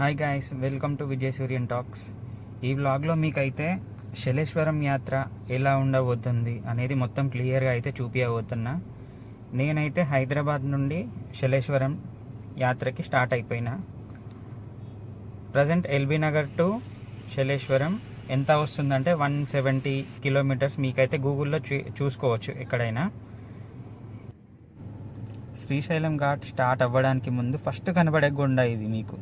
Hi guys, welcome to Vijay Suryan talks. ఈ వ్లాగ్లో మీకైతే శలేశ్వరం యాత్ర ఎలా ఉండబోతుంది అనేది మొత్తం క్లియర్గా అయితే చూపించబోతున్నా. నేనైతే హైదరాబాద్ నుండి శలేశ్వరం యాత్రకి స్టార్ట్ అయిపోయినా. ప్రజెంట్ ఎల్బీ నగర్ టు శలేశ్వరం ఎంత వస్తుందంటే 170 కిలోమీటర్స్. మీకైతే గూగుల్లో చూసుకోవచ్చు ఎక్కడైనా. శ్రీశైలం ఘాట్ స్టార్ట్ అవ్వడానికి ముందు ఫస్ట్ కనబడే గుండా ఇది. మీకు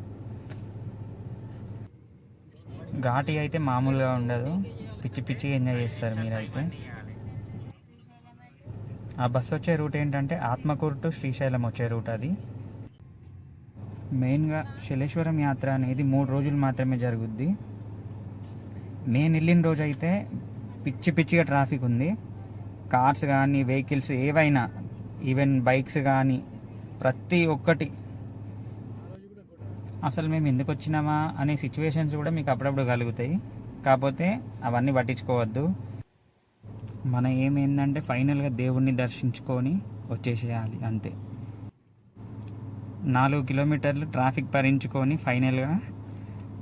ఘాటి అయితే మామూలుగా ఉండదు, పిచ్చి పిచ్చిగా ఎంజాయ్ చేస్తారు మీరైతే. ఆ బస్సు వచ్చే రూట్ ఏంటంటే ఆత్మకూరు టు శ్రీశైలం వచ్చే రూట్ అది. మెయిన్గా శలేశ్వరం యాత్ర అనేది 3 రోజులు మాత్రమే జరుగుద్ది. నేను వెళ్ళిన రోజు అయితే పిచ్చి పిచ్చిగా ట్రాఫిక్ ఉంది. కార్స్ కానీ వెహికల్స్ ఏవైనా, ఈవెన్ బైక్స్ కానీ ప్రతి ఒక్కటి. అసలు మేము ఎందుకు వచ్చినామా అనే సిచ్యువేషన్స్ కూడా మీకు అప్పుడప్పుడు కలుగుతాయి. కాకపోతే అవన్నీ పట్టించుకోవద్దు. మన ఏమైందంటే ఫైనల్గా దేవుణ్ణి దర్శించుకొని వచ్చేసేయాలి అంతే. 4 కిలోమీటర్లు ట్రాఫిక్ భరించుకొని ఫైనల్గా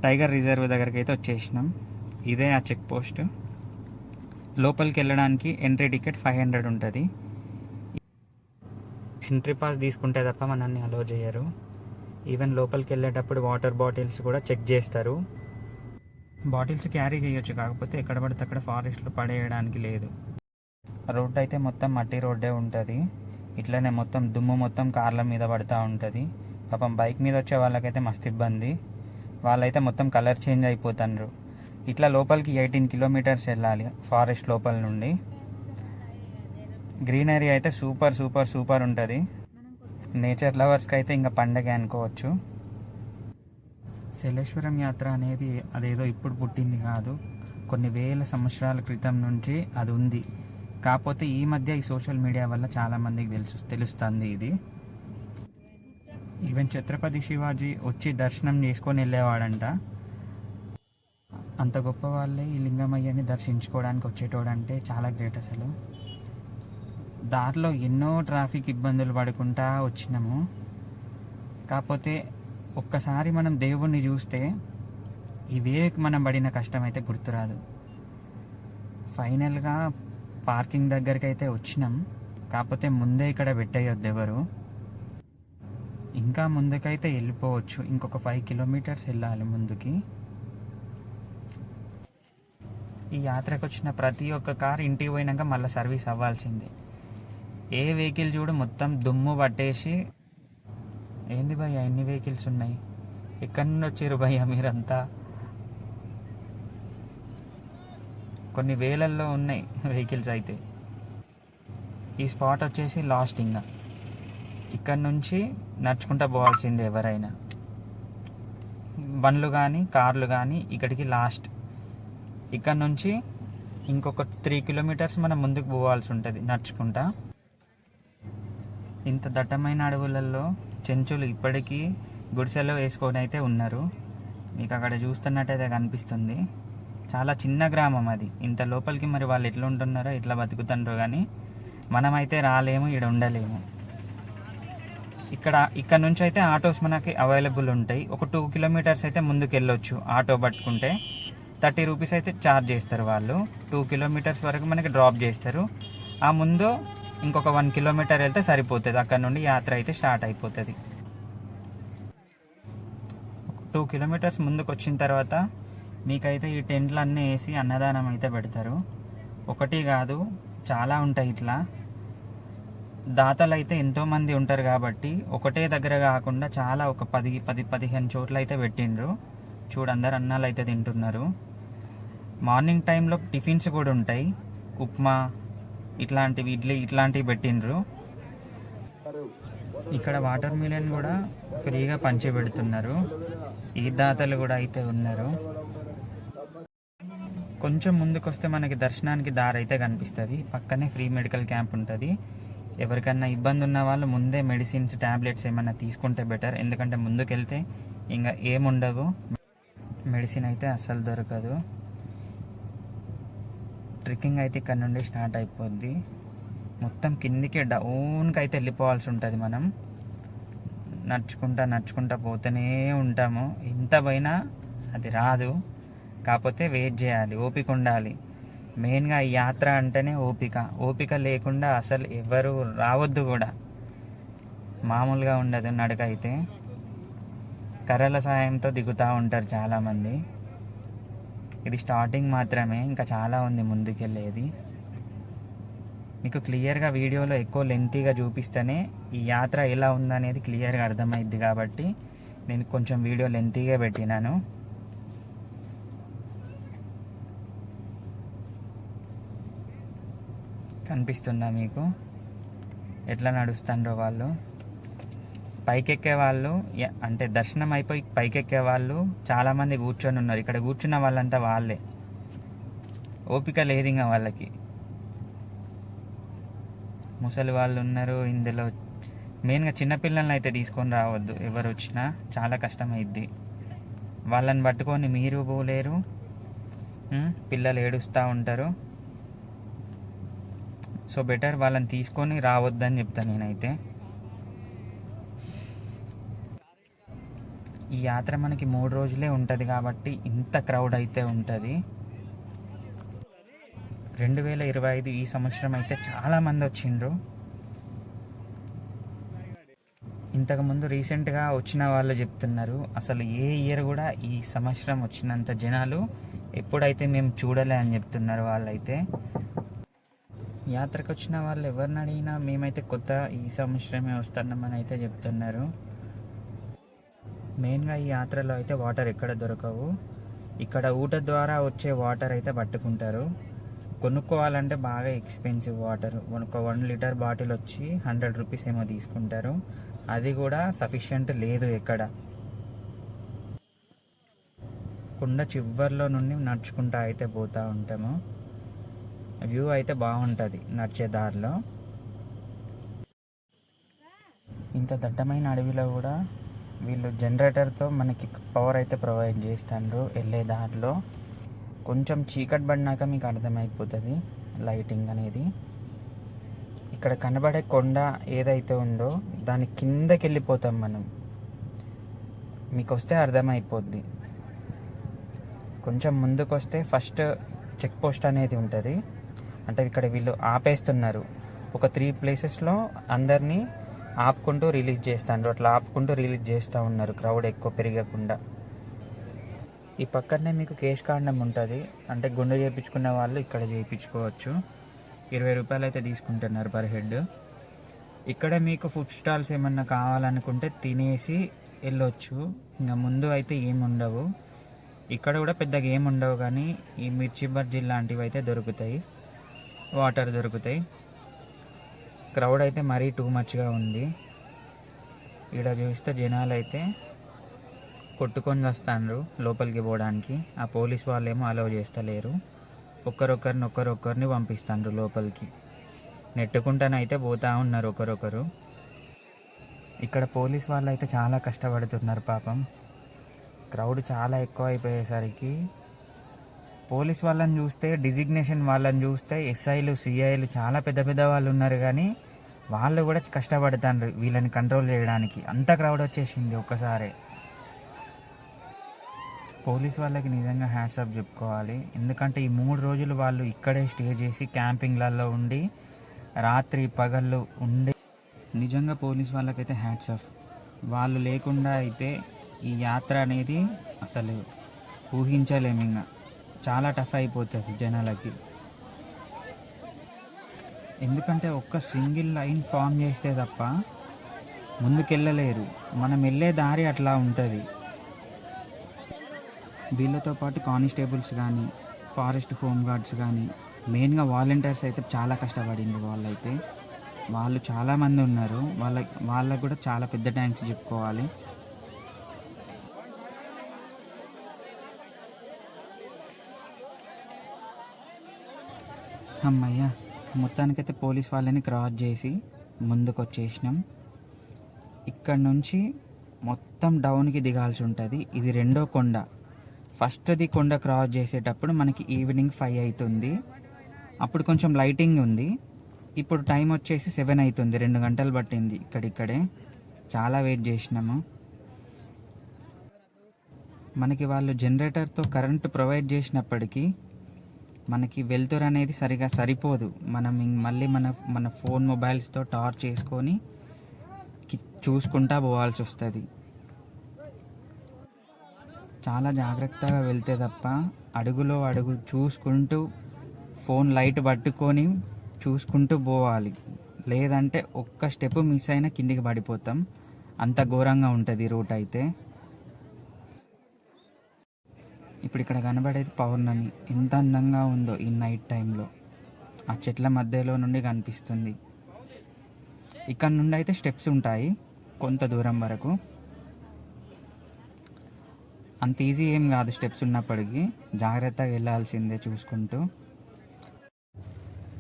టైగర్ రిజర్వ్ దగ్గరికి అయితే వచ్చేసినాం. ఇదే ఆ చెక్ పోస్ట్. లోపలికి వెళ్ళడానికి ఎంట్రీ టికెట్ 500 ఉంటుంది. ఎంట్రీ పాస్ తీసుకుంటే తప్ప మనల్ని అలో చేయరు. ఈవెన్ లోపలికి వెళ్ళేటప్పుడు వాటర్ బాటిల్స్ కూడా చెక్ చేస్తారు. బాటిల్స్ క్యారీ చేయొచ్చు, కాకపోతే ఎక్కడ పడితే అక్కడ ఫారెస్ట్లో పడేయడానికి లేదు. రోడ్ అయితే మొత్తం మట్టి రోడ్డే ఉంటుంది. ఇట్లనే మొత్తం దుమ్ము మొత్తం కార్ల మీద పడుతూ ఉంటుంది. పాపం బైక్ మీద వచ్చే వాళ్ళకైతే మస్తు ఇబ్బంది. వాళ్ళైతే మొత్తం కలర్ చేంజ్ అయిపోతున్నారు. ఇట్లా లోపలికి 18 కిలోమీటర్స్ వెళ్ళాలి ఫారెస్ట్ లోపల నుండి. గ్రీనరీ అయితే సూపర్ సూపర్ సూపర్ ఉంటుంది. నేచర్ లవర్స్కి అయితే ఇంకా పండగ అనుకోవచ్చు. శలేశ్వరం యాత్ర అనేది అదేదో ఇప్పుడు పుట్టింది కాదు, కొన్ని వేల సంవత్సరాల క్రితం నుంచి అది ఉంది. కాకపోతే ఈ మధ్య ఈ సోషల్ మీడియా వల్ల చాలామందికి తెలుస్తుంది ఇది. ఈవెన్ ఛత్రపతి శివాజీ వచ్చి దర్శనం చేసుకొని వెళ్ళేవాడంట. అంత గొప్ప వాళ్ళే ఈ లింగమయ్యని దర్శించుకోవడానికి వచ్చేటోడంటే చాలా గ్రేట్ అసలు. దారిలో ఎన్నో ట్రాఫిక్ ఇబ్బందులు పడుకుంటా వచ్చినాము. కాకపోతే ఒక్కసారి మనం దేవుణ్ణి చూస్తే ఇవే మనం పడిన కష్టం అయితే గుర్తురాదు. ఫైనల్గా పార్కింగ్ దగ్గరికి అయితే వచ్చినాం. కాకపోతే ముందే ఇక్కడ పెట్టేయొద్దు ఎవరు. ఇంకా ముందుకైతే వెళ్ళిపోవచ్చు. ఇంకొక 5 కిలోమీటర్స్ వెళ్ళాలి ముందుకి. ఈ యాత్రకు వచ్చిన ప్రతి ఒక్క కారు ఇంటికి పోయినాక మళ్ళీ సర్వీస్ అవ్వాల్సిందే. ఏ వెహికల్ చూడు మొత్తం దుమ్ము పట్టేసి. ఏంది భయ్యా ఎన్ని వెహికల్స్ ఉన్నాయి, ఎక్కడి నుండి వచ్చారు భయ్యా మీరంతా? కొన్ని వేలల్లో ఉన్నాయి వెహికల్స్ అయితే. ఈ స్పాట్ వచ్చేసి లాస్ట్. ఇంకా ఇక్కడ నుంచి నడుచుకుంటూ పోవాల్సిందే ఎవరైనా, బండ్లు కానీ కార్లు కానీ. ఇక్కడికి లాస్ట్. ఇక్కడ నుంచి ఇంకొక 3 కిలోమీటర్స్ మనం ముందుకు పోవాల్సి ఉంటుంది నడుచుకుంటా. ఇంత దట్టమైన అడవులలో చెంచులు ఇప్పటికీ గుడిసెలో వేసుకొని అయితే ఉన్నారు. మీకు అక్కడ చూస్తున్నట్టయితే కనిపిస్తుంది. చాలా చిన్న గ్రామం అది. ఇంత లోపలికి మరి వాళ్ళు ఎట్లా ఉంటున్నారో ఎట్లా బతుకుతున్నారో కానీ మనమైతే రాలేము, ఇక్కడ ఉండలేము. ఇక్కడ నుంచి అయితే ఆటోస్ మనకి అవైలబుల్ ఉంటాయి. ఒక 2 కిలోమీటర్స్ అయితే ముందుకు వెళ్ళొచ్చు ఆటో పట్టుకుంటే. 30 రూపీస్ అయితే ఛార్జ్ చేస్తారు వాళ్ళు. 2 కిలోమీటర్స్ వరకు మనకి డ్రాప్ చేస్తారు. ఆ ముందు ఇంకొక 1 కిలోమీటర్ వెళ్తే సరిపోతుంది. అక్కడ నుండి యాత్ర అయితే స్టార్ట్ అయిపోతుంది. 2 కిలోమీటర్స్ ముందుకు వచ్చిన తర్వాత మీకైతే ఈ టెంట్లు అన్నీ వేసి అన్నదానం అయితే పెడతారు. ఒకటి కాదు, చాలా ఉంటాయి. ఇట్లా దాతలు అయితే ఎంతోమంది ఉంటారు కాబట్టి ఒకటే దగ్గర కాకుండా చాలా ఒక 10-15 చోట్ల అయితే పెట్టిండ్రు. అందరు అన్నాలు అయితే తింటున్నారు. మార్నింగ్ టైంలో టిఫిన్స్ కూడా ఉంటాయి. ఉప్మా ఇట్లాంటివి, ఇడ్లీ ఇట్లాంటివి పెట్టిండ్రు. ఇక్కడ వాటర్ మిలన్ కూడా ఫ్రీగా పంచి పెడుతున్నారు. ఈ దాతలు కూడా అయితే ఉన్నారు. కొంచెం ముందుకు వస్తే మనకి దర్శనానికి దారి అయితే కనిపిస్తుంది. పక్కనే ఫ్రీ మెడికల్ క్యాంప్ ఉంటుంది. ఎవరికన్నా ఇబ్బంది ఉన్న వాళ్ళు ముందే మెడిసిన్స్, ట్యాబ్లెట్స్ ఏమైనా తీసుకుంటే బెటర్. ఎందుకంటే ముందుకు వెళ్తే ఇంకా ఏముండవు, మెడిసిన్ అయితే అస్సలు దొరకదు. ట్రెక్కింగ్ అయితే ఇక్కడ నుండి స్టార్ట్ అయిపోద్ది. మొత్తం కిందికి డౌన్కి అయితే వెళ్ళిపోవాల్సి ఉంటుంది మనం. నడుచుకుంటా పోతూనే ఉంటాము. ఎంత పోయినా అది రాదు. కాకపోతే వెయిట్ చేయాలి, ఓపిక ఉండాలి. మెయిన్గా ఈ యాత్ర అంటేనే ఓపిక లేకుండా అసలు ఎవరు రావద్దు కూడా. మామూలుగా ఉండదు నడక అయితే. కర్రల సాయంతో దిగుతూ ఉంటారు చాలామంది. ఇది స్టార్టింగ్ మాత్రమే, ఇంకా చాలా ఉంది ముందుకెళ్ళేది. మీకు క్లియర్గా వీడియోలో ఎక్కువ లెంతీగా చూపిస్తేనే ఈ యాత్ర ఎలా ఉందనేది క్లియర్గా అర్థమైద్ది. కాబట్టి నేను కొంచెం వీడియో లెంతీగా పెట్టినాను. కనిపిస్తుందా మీకు ఎట్లా నడుస్తుండ్రో వాళ్ళు? పైకెక్కే వాళ్ళు అంటే దర్శనం అయిపోయి పైకెక్కే వాళ్ళు చాలామంది కూర్చొని ఉన్నారు. ఇక్కడ కూర్చున్న వాళ్ళంతా వాళ్ళే, ఓపిక లేదు ఇంకా వాళ్ళకి. ముసలి వాళ్ళు ఉన్నారు ఇందులో. మెయిన్గా చిన్నపిల్లల్ని అయితే తీసుకొని రావద్దు, ఎవరు వచ్చినా చాలా కష్టమైద్ది. వాళ్ళని పట్టుకొని మీరు పోలేరు, పిల్లలు ఏడుస్తూ ఉంటారు. సో బెటర్ వాళ్ళని తీసుకొని రావద్దని చెప్తాను నేనైతే. ఈ యాత్ర మనకి 3 రోజులే ఉంటుంది కాబట్టి ఇంత క్రౌడ్ అయితే ఉంటుంది. 2025 ఈ సంవత్సరం అయితే చాలామంది వచ్చిండ్రు. ఇంతకుముందు రీసెంట్గా వచ్చిన వాళ్ళు చెప్తున్నారు అసలు ఏ ఇయర్ కూడా ఈ సంవత్సరం వచ్చినంత జనాలు ఎప్పుడైతే మేము చూడలే అని చెప్తున్నారు వాళ్ళైతే. యాత్రకు వచ్చిన వాళ్ళు ఎవరిని అడిగినా మేమైతే కొత్త ఈ సంవత్సరమే వస్తున్నామని అయితే చెప్తున్నారు. మెయిన్గా ఈ యాత్రలో అయితే వాటర్ ఎక్కడ దొరకవు. ఇక్కడ ఊట ద్వారా వచ్చే వాటర్ అయితే పట్టుకుంటారు. కొనుక్కోవాలంటే బాగా ఎక్స్పెన్సివ్ వాటర్. ఒక 1 లీటర్ బాటిల్ వచ్చి 100 రూపీస్ ఏమో తీసుకుంటారు. అది కూడా సఫిషియంట్ లేదు ఎక్కడ. కొండ చివర్లో నుండి నడుచుకుంటా అయితే పోతూ ఉంటాము. వ్యూ అయితే బాగుంటుంది నడిచే దారిలో. ఇంత దట్టమైన అడవిలో కూడా వీళ్ళు జనరేటర్తో మనకి పవర్ అయితే ప్రొవైడ్ చేస్తారు వెళ్ళే దారిలో. కొంచెం చీకటి పడినాక మీకు అర్థమైపోతుంది లైటింగ్ అనేది. ఇక్కడ కనబడే కొండ ఏదైతే ఉందో దాని కిందకి వెళ్ళిపోతాం మనం. మీకు వస్తే అర్థమైపోద్ది. కొంచెం ముందుకు వస్తే ఫస్ట్ చెక్ పోస్ట్ అనేది ఉంటుంది. అంటే ఇక్కడ వీళ్ళు ఆపేస్తున్నారు. ఒక 3 ప్లేసెస్లో అందరినీ ఆపుకుంటూ రిలీజ్ చేస్తారు. అట్లా ఆపుకుంటూ రిలీజ్ చేస్తూ ఉన్నారు క్రౌడ్ ఎక్కువ పెరగకుండా. ఈ పక్కనే మీకు కేశకాండం ఉంటుంది. అంటే గుండె చేయించుకునే వాళ్ళు ఇక్కడ చేయించుకోవచ్చు. 20 రూపాయలు అయితే తీసుకుంటున్నారు పర్ హెడ్. ఇక్కడ మీకు ఫుడ్ స్టాల్స్ ఏమన్నా కావాలనుకుంటే తినేసి వెళ్ళొచ్చు. ఇంకా ముందు అయితే ఏమి ఉండవు. ఇక్కడ కూడా పెద్దగా ఏమి ఉండవు, కానీ ఈ మిర్చి బజ్జీ లాంటివి అయితే దొరుకుతాయి, వాటర్ దొరుకుతాయి. క్రౌడ్ అయితే మరీ టూ మచ్గా ఉంది. ఇక్కడ చూస్తే జనాలు అయితే కొట్టుకొని వస్తారు లోపలికి పోవడానికి. ఆ పోలీస్ వాళ్ళు ఏమో అలౌ చేస్తలేరు. ఒక్కరొక్కరిని పంపిస్తారు లోపలికి. నెట్టుకుంటానైతే పోతూ ఉన్నారు ఒకరొకరు. ఇక్కడ పోలీస్ వాళ్ళు అయితే చాలా కష్టపడుతున్నారు పాపం. క్రౌడ్ చాలా ఎక్కువ అయిపోయేసరికి పోలీస్ వాళ్ళని చూస్తే, డిజిగ్నేషన్ వాళ్ళని చూస్తే ఎస్ఐలు సిఐలు చాలా పెద్ద పెద్ద వాళ్ళు ఉన్నారు, కానీ వాళ్ళు కూడా కష్టపడుతున్నారు వీళ్ళని కంట్రోల్ చేయడానికి. అంత క్రౌడ్ వచ్చేసింది ఒక్కసారి. పోలీస్ వాళ్ళకి నిజంగా హ్యాట్స్ ఆఫ్ చెప్పుకోవాలి. ఎందుకంటే ఈ 3 రోజులు వాళ్ళు ఇక్కడే స్టే చేసి క్యాంపింగ్లలో ఉండి రాత్రి పగళ్ళు ఉండి, నిజంగా పోలీస్ వాళ్ళకైతే హ్యాట్స్ ఆఫ్. వాళ్ళు లేకుండా అయితే ఈ యాత్ర అనేది అసలు ఊహించలేము. ఇంకా చాలా టఫ్ అయిపోతుంది జనాలకి. ఎందుకంటే ఒక్క సింగిల్ లైన్ ఫామ్ చేస్తే తప్ప ముందుకెళ్ళలేరు. మనం వెళ్ళే దారి అట్లా ఉంటుంది. వీళ్ళతో పాటు కానిస్టేబుల్స్ కానీ, ఫారెస్ట్ హోమ్ గార్డ్స్ కానీ, మెయిన్గా వాలంటీర్స్ అయితే చాలా కష్టపడింది. వాళ్ళు చాలామంది ఉన్నారు. వాళ్ళకు కూడా చాలా పెద్ద థ్యాంక్స్ చెప్పుకోవాలి. అమ్మయ్య, మొత్తానికైతే పోలీస్ వాళ్ళని క్రాస్ చేసి ముందుకు వచ్చేసినాం. ఇక్కడ నుంచి మొత్తం డౌన్కి దిగాల్సి ఉంటుంది. ఇది 2వ కొండ. ఫస్ట్ది కొండ క్రాస్ చేసేటప్పుడు మనకి ఈవినింగ్ 5 అవుతుంది. అప్పుడు కొంచెం లైటింగ్ ఉంది. ఇప్పుడు టైం వచ్చేసి 7 అవుతుంది. 2 గంటలు పట్టింది ఇక్కడిక్కడే. చాలా వెయిట్ చేసినాము. మనకి వాళ్ళు జనరేటర్తో కరెంటు ప్రొవైడ్ చేసినప్పటికీ మనకి వెలుతురు అనేది సరిగా సరిపోదు. మనం మళ్ళీ మన ఫోన్ మొబైల్స్తో టార్చ్ చేసుకొని చూసుకుంటా పోవాల్సి వస్తుంది. చాలా జాగ్రత్తగా వెళ్తే తప్ప అడుగులో అడుగు చూసుకుంటూ ఫోన్ లైట్ పట్టుకొని చూసుకుంటూ పోవాలి. లేదంటే ఒక్క స్టెప్ మిస్ అయినా కిందికి పడిపోతాం. అంత ఘోరంగా ఉంటుంది రూట్ అయితే. ఇప్పుడు ఇక్కడ కనబడేది పౌర్ణమి. ఎంత అందంగా ఉందో ఈ నైట్ టైంలో. ఆ చెట్ల మధ్యలో నుండి కనిపిస్తుంది. ఇక్కడ నుండి అయితే స్టెప్స్ ఉంటాయి కొంత దూరం వరకు. అంత ఈజీ ఏం కాదు స్టెప్స్ ఉన్నప్పటికీ, జాగ్రత్తగా వెళ్ళాల్సిందే చూసుకుంటూ.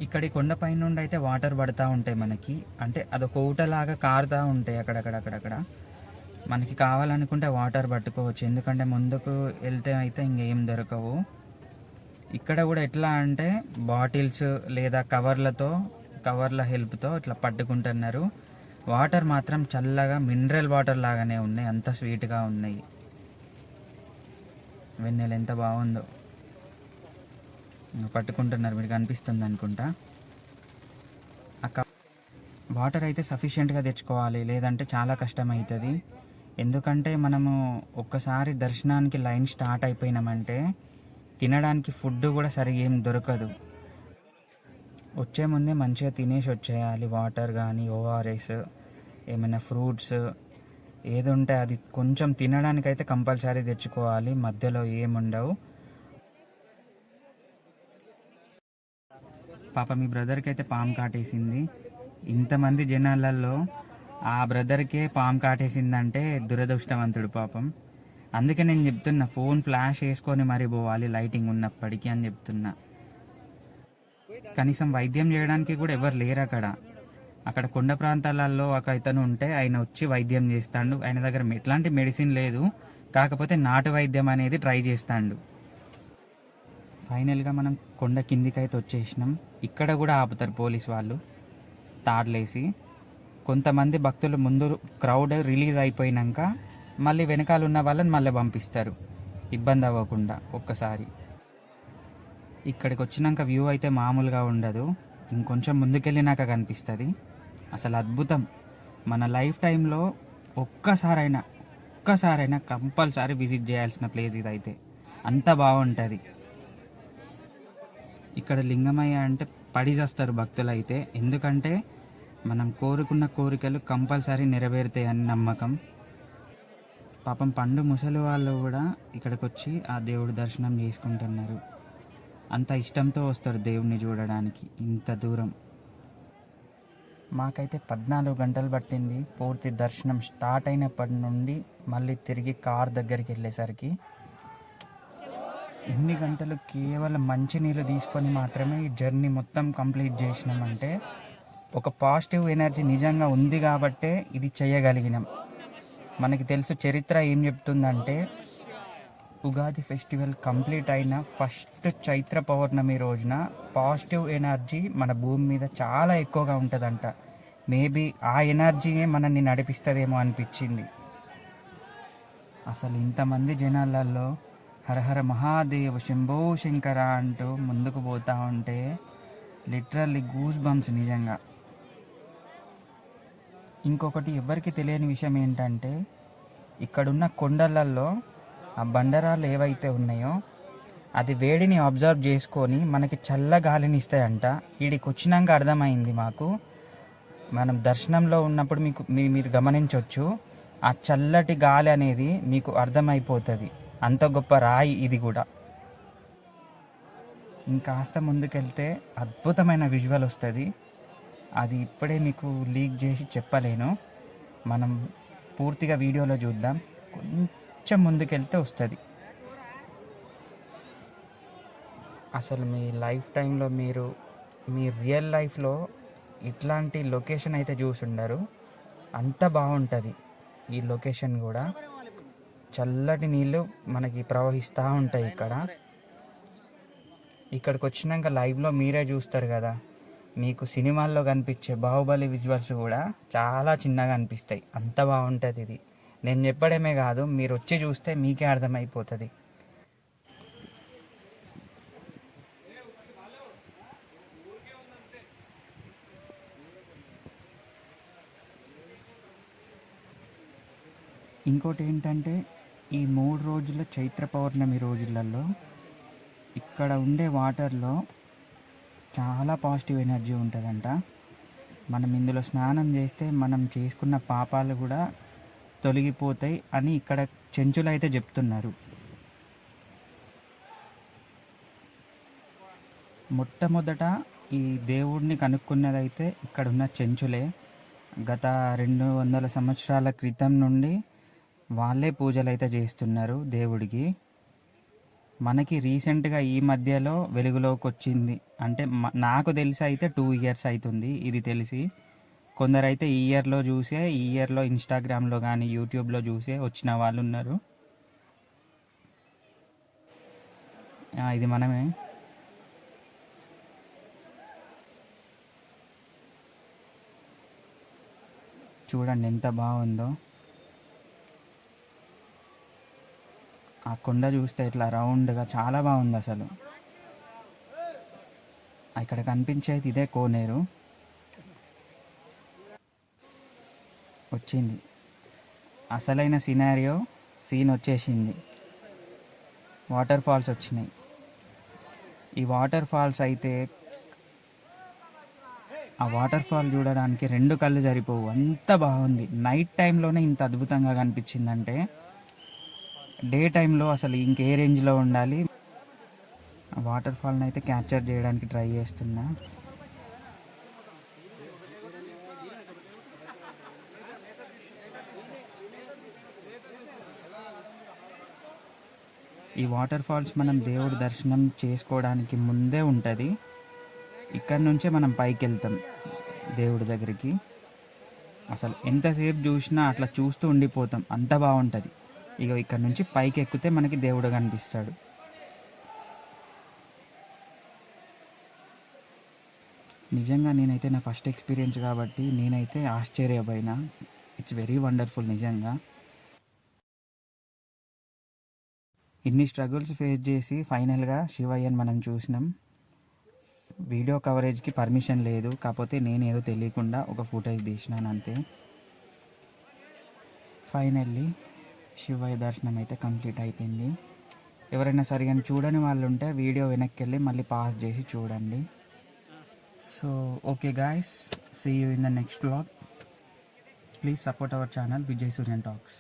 ఇక్కడి కొండపై నుండి అయితే వాటర్ పడుతూ ఉంటాయి మనకి. అంటే అదొక ఊటలాగా కారుతూ ఉంటాయి అక్కడక్కడ. మనకి కావాలనుకుంటే వాటర్ పట్టుకోవచ్చు, ఎందుకంటే ముందుకు వెళ్తే అయితే ఇంకేం దొరకవు. ఇక్కడ కూడా ఎట్లా అంటే బాటిల్స్ లేదా కవర్ల హెల్ప్తో ఇట్లా పట్టుకుంటున్నారు. వాటర్ మాత్రం చల్లగా మినరల్ వాటర్ లాగానే ఉన్నాయి, అంత స్వీట్గా ఉన్నాయి. వెన్నెల ఎంత బాగుందో. పట్టుకుంటున్నారు, మీకు కనిపిస్తుంది అనుకుంటా. వాటర్ అయితే సఫిషియెంట్గా తెచ్చుకోవాలి, లేదంటే చాలా కష్టమవుతుంది. ఎందుకంటే మనము ఒక్కసారి దర్శనానికి లైన్ స్టార్ట్ అయిపోయినామంటే తినడానికి ఫుడ్ కూడా సరిగా ఏం దొరకదు. వచ్చే ముందే మంచిగా తినేసి వచ్చేయాలి. వాటర్ కానీ ఓఆర్ఎస్ ఏమైనా ఫ్రూట్స్ ఏది ఉంటే అది కొంచెం తినడానికైతే కంపల్సరీ తెచ్చుకోవాలి. మధ్యలో ఏముండవు. పాప మీ బ్రదర్కి అయితే పాము కాటేసింది. ఇంతమంది జనాలలో ఆ బ్రదర్కే పాము కాటేసిందంటే దురదృష్టవంతుడు పాపం. అందుకే నేను చెప్తున్నా, ఫోన్ ఫ్లాష్ వేసుకొని మరీ పోవాలి లైటింగ్ ఉన్నప్పటికీ అని చెప్తున్నా. కనీసం వైద్యం చేయడానికి కూడా ఎవరు లేరు అక్కడ కొండ ప్రాంతాలలో ఒక ఇతను ఉంటే ఆయన వచ్చి వైద్యం చేస్తాడు. ఆయన దగ్గర ఎట్లాంటి మెడిసిన్ లేదు, కాకపోతే నాటు వైద్యం అనేది ట్రై చేస్తాడు. ఫైనల్గా మనం కొండ కిందికి అయితే వచ్చేసినాం. ఇక్కడ కూడా ఆపుతారు పోలీస్ వాళ్ళు తాడ్లేసి. కొంతమంది భక్తులు ముందు క్రౌడ్ రిలీజ్ అయిపోయినాక మళ్ళీ వెనకాల ఉన్న వాళ్ళని మళ్ళీ పంపిస్తారు, ఇబ్బంది అవ్వకుండా. ఒక్కసారి ఇక్కడికి వచ్చినాక వ్యూ అయితే మామూలుగా ఉండదు. ఇంకొంచెం ముందుకెళ్ళినాక కనిపిస్తుంది. అసలు అద్భుతం. మన లైఫ్ టైంలో ఒక్కసారైనా కంపల్సరీ విజిట్ చేయాల్సిన ప్లేస్ ఇదైతే. అంత బాగుంటుంది. ఇక్కడ లింగమయ్య అంటే పడి చేస్తారు భక్తులు అయితే, ఎందుకంటే మనం కోరుకున్న కోరికలు కంపల్సరీ నెరవేరుతాయని నమ్మకం. పాపం పండు ముసలి వాళ్ళు కూడా ఇక్కడికి వచ్చి ఆ దేవుడి దర్శనం చేసుకుంటున్నారు. అంత ఇష్టంతో వస్తారు దేవుడిని చూడడానికి ఇంత దూరం. మాకైతే 14 గంటలు పట్టింది పూర్తి దర్శనం స్టార్ట్ అయినప్పటి నుండి మళ్ళీ తిరిగి కార్ దగ్గరికి వెళ్ళేసరికి. ఎన్ని గంటలు కేవలం మంచినీళ్ళు తీసుకొని మాత్రమే ఈ జర్నీ మొత్తం కంప్లీట్ చేసినామంటే ఒక పాజిటివ్ ఎనర్జీ నిజంగా ఉంది కాబట్టే ఇది చేయగలిగినాం. మనకి తెలుసు చరిత్ర ఏం చెప్తుందంటే, ఉగాది ఫెస్టివల్ కంప్లీట్ అయిన ఫస్ట్ చైత్ర పౌర్ణమి రోజున పాజిటివ్ ఎనర్జీ మన భూమి మీద చాలా ఎక్కువగా ఉంటుందంట. మేబీ ఆ ఎనర్జీయే మనల్ని నడిపిస్తుందేమో అనిపించింది. అసలు ఇంతమంది జనాలలో హరహర మహాదేవ్ శంభో శంకర అంటూ ముందుకు పోతూ ఉంటే లిటరల్లీ గూస్ బంప్స్ నిజంగా. ఇంకొకటి ఎవరికి తెలియని విషయం ఏంటంటే, ఇక్కడున్న కొండలలో ఆ బండరాలు ఏవైతే ఉన్నాయో అది వేడిని అబ్జర్వ్ చేసుకొని మనకి చల్ల గాలిని ఇస్తాయంట. వీడికి వచ్చినాక అర్థమైంది మాకు. మనం దర్శనంలో ఉన్నప్పుడు మీరు గమనించవచ్చు, ఆ చల్లటి గాలి అనేది మీకు అర్థమైపోతుంది. అంత గొప్ప రాయి ఇది కూడా. ఇంకాస్త ముందుకెళ్తే అద్భుతమైన విజువల్ వస్తుంది. అది ఇప్పుడే మీకు లీక్ చేసి చెప్పలేను. మనం పూర్తిగా వీడియోలో చూద్దాం. కొంచెం ముందుకెళ్తే వస్తుంది. అసలు మీ లైఫ్ టైంలో మీ రియల్ లైఫ్లో ఇట్లాంటి లొకేషన్ అయితే చూసుండరు. అంత బాగుంటుంది ఈ లొకేషన్ కూడా. చల్లటి నీళ్ళు మనకి ప్రవహిస్తూ ఉంటాయి ఇక్కడికి వచ్చినాక లైవ్లో మీరే చూస్తారు కదా. మీకు సినిమాల్లో కనిపించే బాహుబలి విజువల్స్ కూడా చాలా చిన్నగా అనిపిస్తాయి. అంత బాగుంటుంది ఇది. నేను చెప్పడమే కాదు, మీరు వచ్చి చూస్తే మీకే అర్థమైపోతుంది. ఇంకోటి ఏంటంటే, ఈ 3 రోజుల చైత్ర పౌర్ణమి రోజులలో ఇక్కడ ఉండే వాటర్లో చాలా పాజిటివ్ ఎనర్జీ ఉంటుందంట. మనం ఇందులో స్నానం చేస్తే మనం చేసుకున్న పాపాలు కూడా తొలగిపోతాయి అని ఇక్కడ చెంచులు అయితే చెప్తున్నారు. మొట్టమొదట ఈ దేవుడిని కనుక్కున్నదైతే ఇక్కడ ఉన్న చెంచులే. గత 200 సంవత్సరాల క్రితం నుండి వాళ్ళే పూజలు అయితే చేస్తున్నారు దేవుడికి. మనకి రీసెంట్గా ఈ మధ్యలో వెలుగులోకి వచ్చింది. అంటే నాకు తెలిసి అయితే 2 years అవుతుంది ఇది తెలిసి. కొందరైతే ఈ ఇయర్లో చూసే, ఈ ఇయర్లో ఇన్స్టాగ్రామ్లో కానీ యూట్యూబ్లో చూసే వచ్చిన వాళ్ళు ఉన్నారు. ఇది మనమే. చూడండి ఎంత బాగుందో. ఆ కొండ చూస్తే ఇట్లా రౌండ్గా చాలా బాగుంది అసలు. ఇక్కడ కనిపించేది ఇదే కోనేరు. వచ్చింది అసలైన సీన్ వచ్చేసింది. వాటర్ ఫాల్స్ వచ్చినాయి. ఈ వాటర్ ఫాల్స్ అయితే ఆ వాటర్ ఫాల్ చూడడానికి 2 కళ్ళు సరిపోవు, అంత బాగుంది. నైట్ టైంలోనే ఇంత అద్భుతంగా కనిపించిందంటే డే టైంలో అసలు ఇంకే రేంజ్లో ఉండాలి. వాటర్ ఫాల్ని అయితే క్యాప్చర్ చేయడానికి ట్రై చేస్తున్నా. ఈ వాటర్ ఫాల్స్ మనం దేవుడి దర్శనం చేసుకోవడానికి ముందే ఉంటుంది. ఇక్కడ నుంచే మనం పైకి వెళ్తాం దేవుడి దగ్గరికి. అసలు ఎంతసేపు చూసినా అట్లా చూస్తూ ఉండిపోతాం, అంత బాగుంటుంది. ఇక్కడ నుంచి పైకి ఎక్కితే మనకి దేవుడు కనిపిస్తాడు. నిజంగా నేనైతే నా ఫస్ట్ ఎక్స్పీరియన్స్ కాబట్టి నేనైతే ఆశ్చర్యపోయినా. ఇట్స్ వెరీ వండర్ఫుల్ నిజంగా. ఇన్ని స్ట్రగుల్స్ ఫేస్ చేసి ఫైనల్గా శివయ్యని మనం చూసినాం. వీడియో కవరేజ్కి పర్మిషన్ లేదు, కాకపోతే నేను ఏదో తెలియకుండా ఒక ఫుటేజ్ తీసినాను అంతే. ఫైనల్లీ శివయ్య దర్శనం అయితే కంప్లీట్ అయిపోయింది. ఎవరైనా సరిగా చూడని వాళ్ళు ఉంటే వీడియో వెనక్కి వెళ్ళి మళ్ళీ పాస్ చేసి చూడండి. So okay guys, see you in the next vlog. Please support our channel Vijay Suryan talks.